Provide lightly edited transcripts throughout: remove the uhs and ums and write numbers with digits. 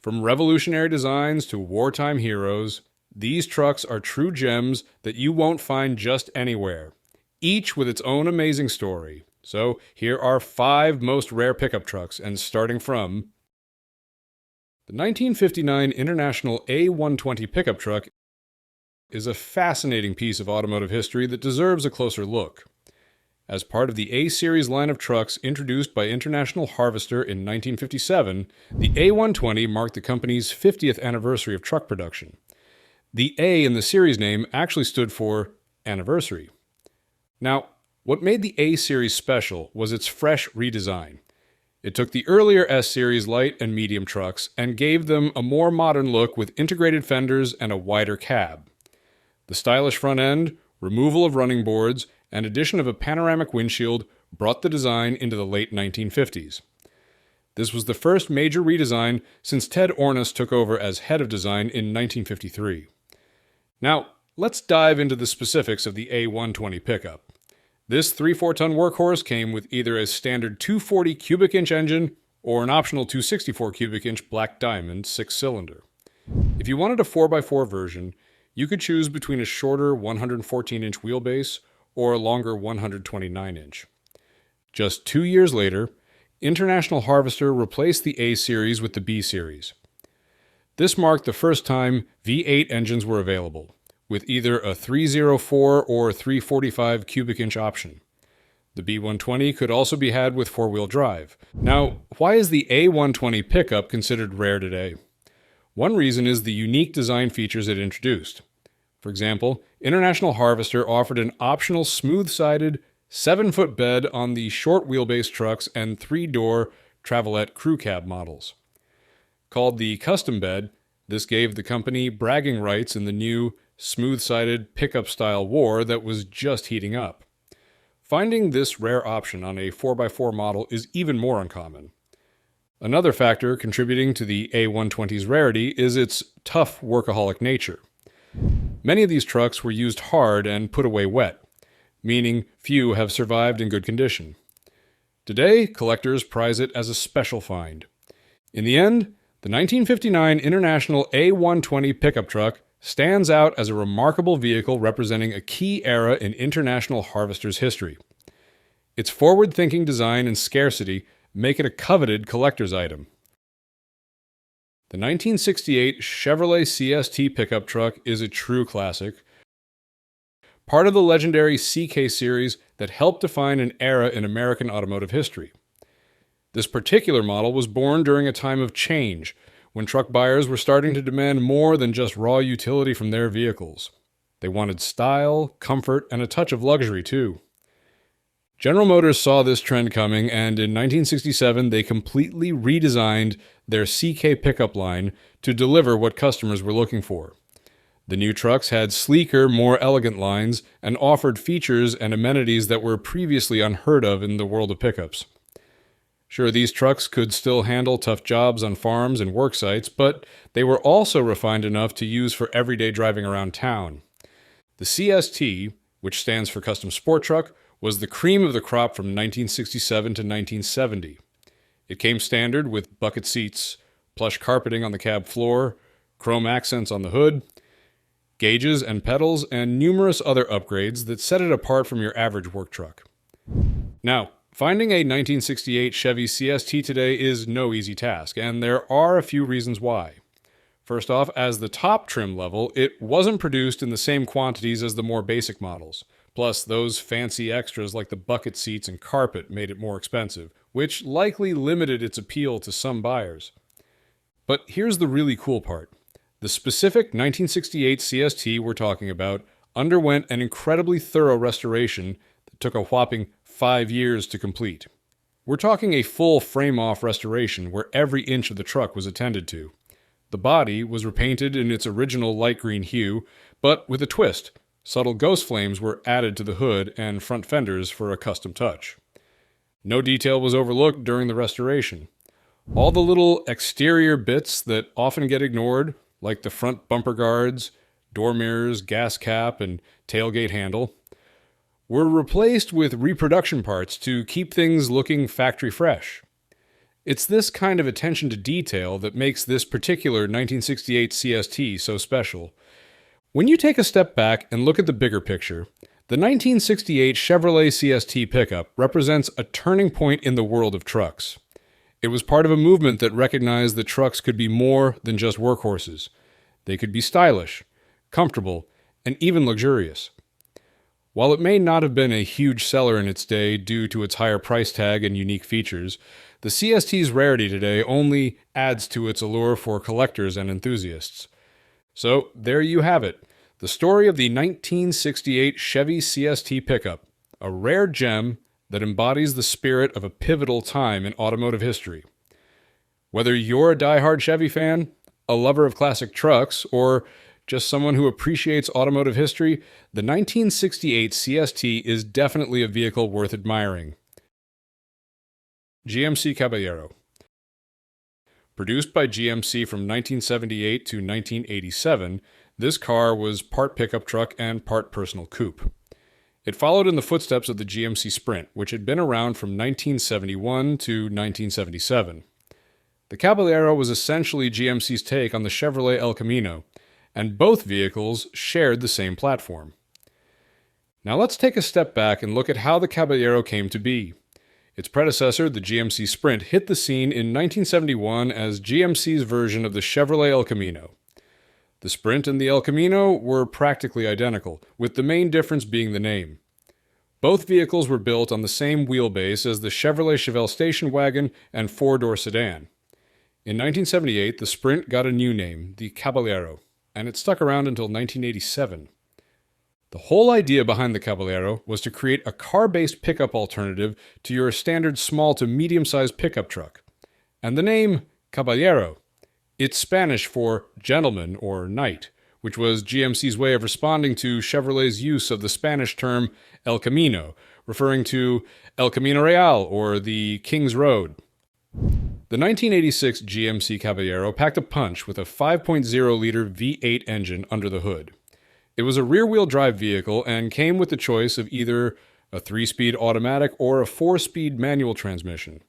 From revolutionary designs to wartime heroes, these trucks are true gems that you won't find just anywhere, each with its own amazing story. So here are 5 most rare pickup trucks, and starting from the 1959 International A120 pickup truck is a fascinating piece of automotive history that deserves a closer look. As part of the A-Series line of trucks introduced by International Harvester in 1957, the A120 marked the company's 50th anniversary of truck production. The A in the series name actually stood for anniversary. Now, what made the A-Series special was its fresh redesign. It took the earlier S-Series light and medium trucks and gave them a more modern look with integrated fenders and a wider cab. The stylish front end, removal of running boards, and addition of a panoramic windshield brought the design into the late 1950s. This was the first major redesign since Ted Ornish took over as head of design in 1953. Now, let's dive into the specifics of the A120 pickup. This 3/4-ton workhorse came with either a standard 240 cubic inch engine or an optional 264 cubic inch Black Diamond 6-cylinder. If you wanted a 4x4 version, you could choose between a shorter 114-inch wheelbase or a longer 129-inch. Just 2 years later, International Harvester replaced the A-Series with the B-Series. This marked the first time V8 engines were available, with either a 304 or 345 cubic inch option. The B120 could also be had with 4-wheel drive. Now, why is the A120 pickup considered rare today? One reason is the unique design features it introduced. For example, International Harvester offered an optional smooth-sided 7-foot bed on the short wheelbase trucks and 3-door Travelette crew cab models. Called the Custom Bed, this gave the company bragging rights in the new smooth-sided pickup-style war that was just heating up. Finding this rare option on a 4x4 model is even more uncommon. Another factor contributing to the A120's rarity is its tough workaholic nature. Many of these trucks were used hard and put away wet, meaning few have survived in good condition. Today, collectors prize it as a special find. In the end, the 1959 International A120 pickup truck stands out as a remarkable vehicle representing a key era in International Harvester's history. Its forward-thinking design and scarcity make it a coveted collector's item. The 1968 Chevrolet CST pickup truck is a true classic, part of the legendary CK series that helped define an era in American automotive history. This particular model was born during a time of change, when truck buyers were starting to demand more than just raw utility from their vehicles. They wanted style, comfort, and a touch of luxury too. General Motors saw this trend coming, and in 1967 they completely redesigned their CK pickup line to deliver what customers were looking for. The new trucks had sleeker, more elegant lines and offered features and amenities that were previously unheard of in the world of pickups. Sure, these trucks could still handle tough jobs on farms and work sites, but they were also refined enough to use for everyday driving around town. The CST, which stands for Custom Sport Truck, was the cream of the crop from 1967 to 1970. It came standard with bucket seats, plush carpeting on the cab floor, chrome accents on the hood, gauges and pedals, and numerous other upgrades that set it apart from your average work truck. Now, finding a 1968 Chevy CST today is no easy task, and there are a few reasons why. First off, as the top trim level, it wasn't produced in the same quantities as the more basic models. Plus, those fancy extras like the bucket seats and carpet made it more expensive, which likely limited its appeal to some buyers. But here's the really cool part. The specific 1968 CST we're talking about underwent an incredibly thorough restoration that took a whopping 5 years to complete. We're talking a full frame-off restoration where every inch of the truck was attended to. The body was repainted in its original light green hue, but with a twist. Subtle ghost flames were added to the hood and front fenders for a custom touch. No detail was overlooked during the restoration. All the little exterior bits that often get ignored, like the front bumper guards, door mirrors, gas cap, and tailgate handle, were replaced with reproduction parts to keep things looking factory fresh. It's this kind of attention to detail that makes this particular 1968 CST so special. When you take a step back and look at the bigger picture, the 1968 Chevrolet CST pickup represents a turning point in the world of trucks. It was part of a movement that recognized that trucks could be more than just workhorses. They could be stylish, comfortable, and even luxurious. While it may not have been a huge seller in its day due to its higher price tag and unique features, the CST's rarity today only adds to its allure for collectors and enthusiasts. So, there you have it, the story of the 1968 Chevy CST pickup, a rare gem that embodies the spirit of a pivotal time in automotive history. Whether you're a die-hard Chevy fan, a lover of classic trucks, or just someone who appreciates automotive history, the 1968 CST is definitely a vehicle worth admiring. GMC Caballero. Produced by GMC from 1978 to 1987, this car was part pickup truck and part personal coupe. It followed in the footsteps of the GMC Sprint, which had been around from 1971 to 1977. The Caballero was essentially GMC's take on the Chevrolet El Camino, and both vehicles shared the same platform. Now let's take a step back and look at how the Caballero came to be. Its predecessor, the GMC Sprint, hit the scene in 1971 as GMC's version of the Chevrolet El Camino. The Sprint and the El Camino were practically identical, with the main difference being the name. Both vehicles were built on the same wheelbase as the Chevrolet Chevelle station wagon and four-door sedan. In 1978, the Sprint got a new name, the Caballero, and it stuck around until 1987. The whole idea behind the Caballero was to create a car-based pickup alternative to your standard small to medium-sized pickup truck. And the name Caballero, it's Spanish for gentleman or knight, which was GMC's way of responding to Chevrolet's use of the Spanish term El Camino, referring to El Camino Real or the King's Road. The 1986 GMC Caballero packed a punch with a 5.0-liter V8 engine under the hood. It was a rear-wheel drive vehicle and came with the choice of either a 3-speed automatic or a 4-speed manual transmission.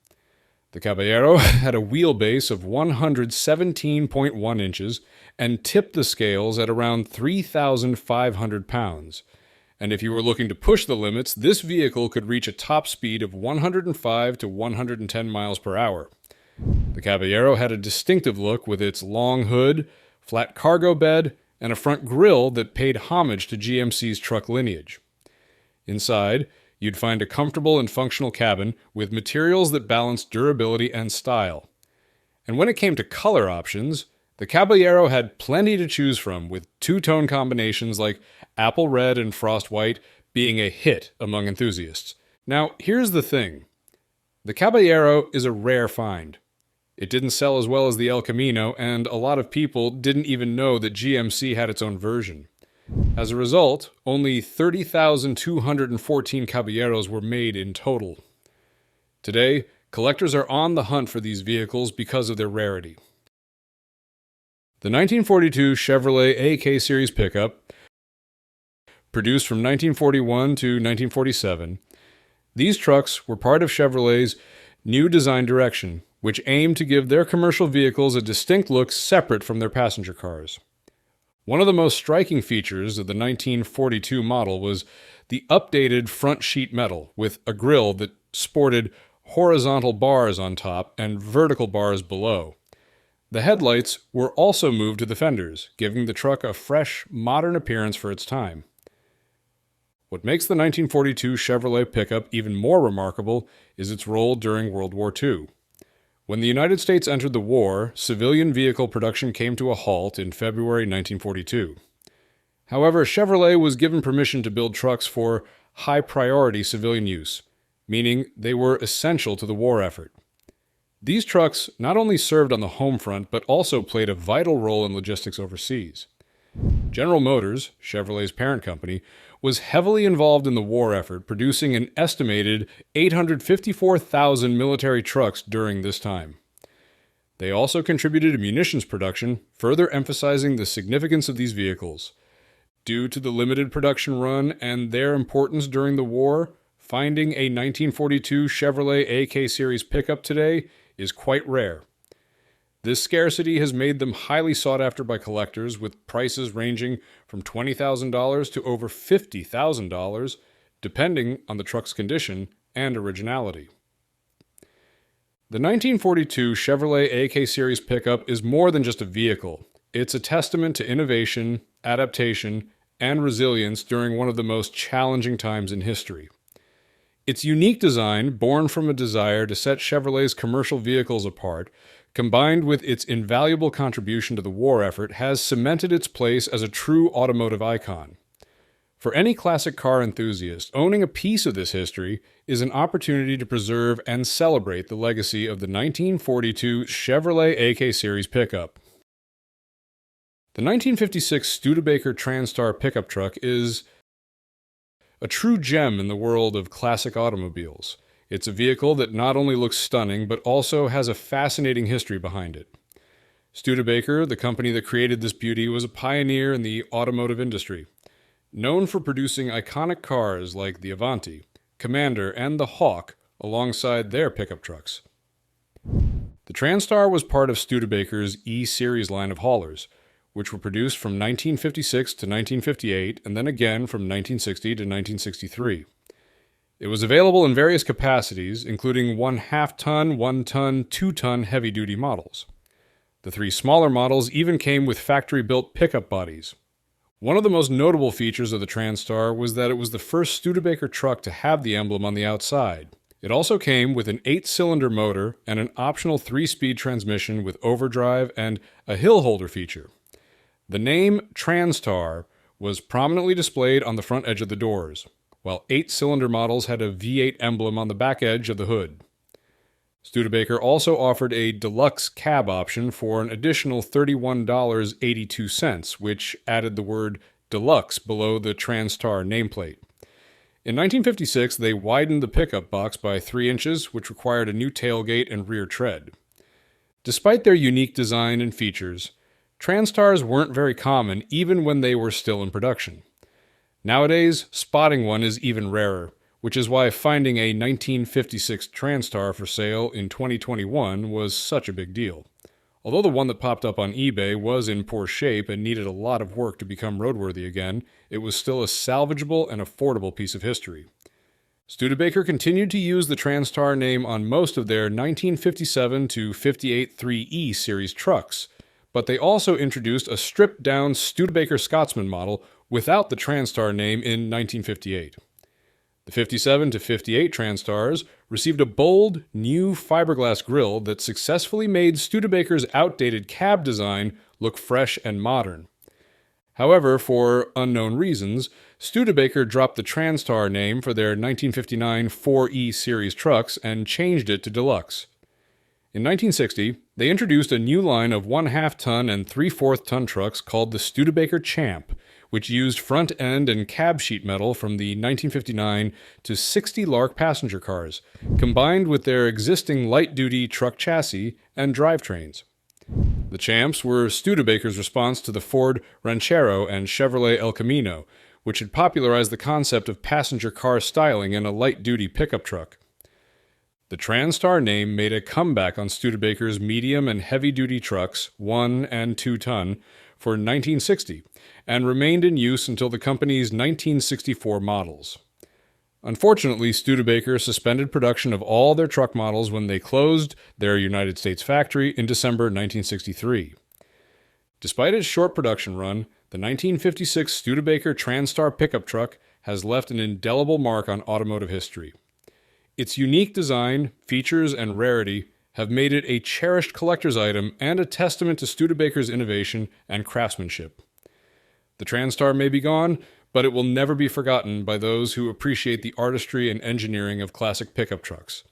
The Caballero had a wheelbase of 117.1 inches and tipped the scales at around 3,500 pounds. And if you were looking to push the limits, this vehicle could reach a top speed of 105 to 110 miles per hour. The Caballero had a distinctive look with its long hood, flat cargo bed, and a front grille that paid homage to GMC's truck lineage. Inside, you'd find a comfortable and functional cabin with materials that balanced durability and style. And when it came to color options, the Caballero had plenty to choose from, with two-tone combinations like apple red and frost white being a hit among enthusiasts. Now, here's the thing. The Caballero is a rare find. It didn't sell as well as the El Camino, and a lot of people didn't even know that GMC had its own version. As a result, only 30,214 Caballeros were made in total. Today, collectors are on the hunt for these vehicles because of their rarity. The 1942 Chevrolet AK Series pickup, produced from 1941 to 1947, these trucks were part of Chevrolet's new design direction, which aimed to give their commercial vehicles a distinct look separate from their passenger cars. One of the most striking features of the 1942 model was the updated front sheet metal with a grille that sported horizontal bars on top and vertical bars below. The headlights were also moved to the fenders, giving the truck a fresh, modern appearance for its time. What makes the 1942 Chevrolet pickup even more remarkable is its role during World War II. When the United States entered the war, civilian vehicle production came to a halt in February 1942. However, Chevrolet was given permission to build trucks for high-priority civilian use, meaning they were essential to the war effort. These trucks not only served on the home front, but also played a vital role in logistics overseas. General Motors, Chevrolet's parent company, was heavily involved in the war effort, producing an estimated 854,000 military trucks during this time. They also contributed to munitions production, further emphasizing the significance of these vehicles. Due to the limited production run and their importance during the war, finding a 1942 Chevrolet AK Series pickup today is quite rare. This scarcity has made them highly sought after by collectors, with prices ranging from $20,000 to over $50,000, depending on the truck's condition and originality. The 1942 Chevrolet AK Series pickup is more than just a vehicle. It's a testament to innovation, adaptation, and resilience during one of the most challenging times in history. Its unique design, born from a desire to set Chevrolet's commercial vehicles apart, combined with its invaluable contribution to the war effort, has cemented its place as a true automotive icon. For any classic car enthusiast, owning a piece of this history is an opportunity to preserve and celebrate the legacy of the 1942 Chevrolet AK Series pickup. The 1956 Studebaker Transar pickup truck is a true gem in the world of classic automobiles. It's a vehicle that not only looks stunning, but also has a fascinating history behind it. Studebaker, the company that created this beauty, was a pioneer in the automotive industry, known for producing iconic cars like the Avanti, Commander, and the Hawk alongside their pickup trucks. The Transtar was part of Studebaker's E-Series line of haulers, which were produced from 1956 to 1958 and then again from 1960 to 1963. It was available in various capacities, including 1/2 ton, 1 ton, 2 ton heavy-duty models. The 3 smaller models even came with factory-built pickup bodies. One of the most notable features of the Transtar was that it was the first Studebaker truck to have the emblem on the outside. It also came with an 8-cylinder motor and an optional 3-speed transmission with overdrive and a hill holder feature. The name Transtar was prominently displayed on the front edge of the doors, while 8-cylinder models had a V8 emblem on the back edge of the hood. Studebaker also offered a deluxe cab option for an additional $31.82, which added the word deluxe below the Transtar nameplate. In 1956, they widened the pickup box by 3 inches, which required a new tailgate and rear tread. Despite their unique design and features, Transtars weren't very common even when they were still in production. Nowadays, spotting one is even rarer, which is why finding a 1956 Transtar for sale in 2021 was such a big deal. Although the one that popped up on eBay was in poor shape and needed a lot of work to become roadworthy again, it was still a salvageable and affordable piece of history. Studebaker continued to use the Transtar name on most of their 1957 to 58 3E series trucks, but they also introduced a stripped-down Studebaker Scotsman model without the Transtar name in 1958. The 57 to 58 Transtars received a bold, new fiberglass grille that successfully made Studebaker's outdated cab design look fresh and modern. However, for unknown reasons, Studebaker dropped the Transtar name for their 1959 4E series trucks and changed it to Deluxe. In 1960, they introduced a new line of 1/2 ton and 3/4 ton trucks called the Studebaker Champ, which used front end and cab sheet metal from the 1959 to 60 Lark passenger cars, combined with their existing light-duty truck chassis and drivetrains. The Champs were Studebaker's response to the Ford Ranchero and Chevrolet El Camino, which had popularized the concept of passenger car styling in a light-duty pickup truck. The Transtar name made a comeback on Studebaker's medium and heavy-duty trucks, 1 and 2 ton, for 1960, and remained in use until the company's 1964 models. Unfortunately, Studebaker suspended production of all their truck models when they closed their United States factory in December 1963. Despite its short production run, the 1956 Studebaker Transtar pickup truck has left an indelible mark on automotive history. Its unique design, features, and rarity have made it a cherished collector's item and a testament to Studebaker's innovation and craftsmanship. The Transtar may be gone, but it will never be forgotten by those who appreciate the artistry and engineering of classic pickup trucks.